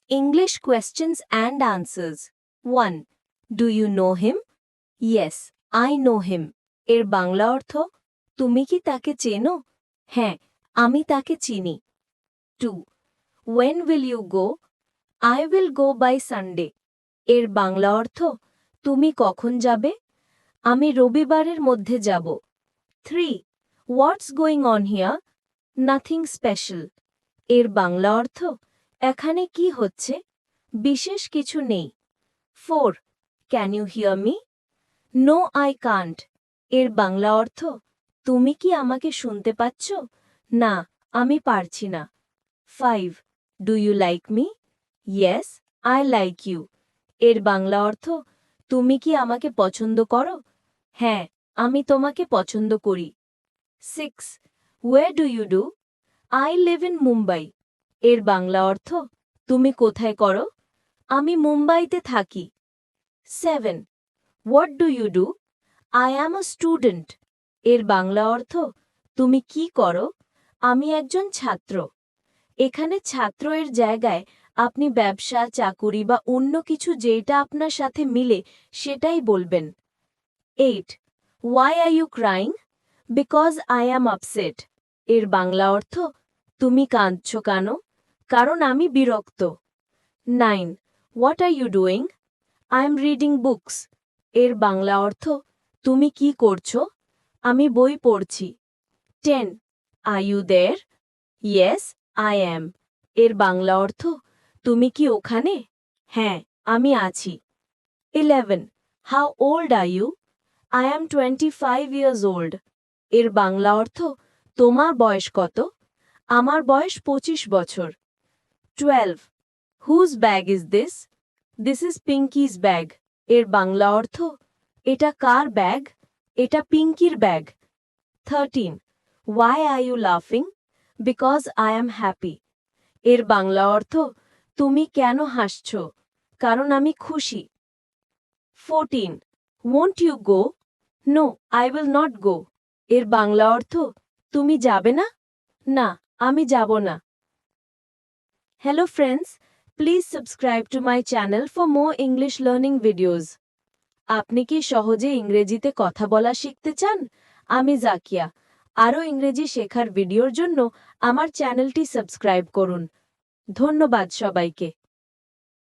English questions and answers. 1. Do you know him? Yes, I know him. এর বাংলা অর্থ তুমি কি তাকে চেনো? হ্যাঁ, আমি তাকে চিনি। 2. When will you go? I will go by Sunday. এর বাংলা অর্থ তুমি কখন যাবে? আমি রবিবারের মধ্যে যাব। 3. What's going on here? Nothing special. এর বাংলা অর্থ এখানে কি হচ্ছে? বিশেষ কিছু নেই। 4. Can you hear me? No, I can't. এর বাংলা অর্থ তুমি কি আমাকে শুনতে পাচ্ছ? না, আমি পারছি না। 5. Do you like me? Yes, I like you. এর বাংলা অর্থ তুমি কি আমাকে পছন্দ করো? হ্যাঁ, আমি তোমাকে পছন্দ করি। 6. Where do you do? I live in Mumbai. এর বাংলা অর্থ তুমি কোথায় করো? আমি মুম্বাইতে থাকি। 7. What do you do? I am a student. এর বাংলা অর্থ তুমি কি করো? আমি একজন ছাত্র। এখানে ছাত্র এর জায়গায় আপনি ব্যবসা, চাকুরি বা অন্য কিছু যেটা আপনার সাথে মিলে সেটাই বলবেন। 8. Why are you crying? Because I am upset. এর বাংলা অর্থ তুমি কাঁদছ কেন? কারণ আমি বিরক্ত। 9. What are you doing? I am reading books. এর বাংলা অর্থ তুমি কি করছো? আমি বই পড়ছি। 10. Are you there? Yes, I am. এর বাংলা অর্থ তুমি কি ওখানে? হ্যাঁ, আমি আছি। 11. How old are you? I am 25 years old. এর বাংলা অর্থ তোমার বয়স কত? আমার বয়স 25 বছর। 12. Whose bag is this? This is Pinky's bag. এর বাংলা অর্থ এটা কার ব্যাগ? এটা পিঙ্কির bag. 13. Why are you laughing? Because I am happy. এর বাংলা অর্থ তুমি কেন হাসছ? কারণ আমি খুশি। 14. Won't you go? No, I will not go. এর বাংলা অর্থ তুমি যাবে না? না, আমি যাব না। Hello friends, please subscribe to my channel for more English learning videos. আপনি কি সহজে ইংরেজিতে কথা বলা শিখতে চান? আমি জাকিয়া। আরও ইংরেজি শেখার ভিডিওর জন্য আমার চ্যানেলটি সাবস্ক্রাইব করুন। ধন্যবাদ সবাইকে।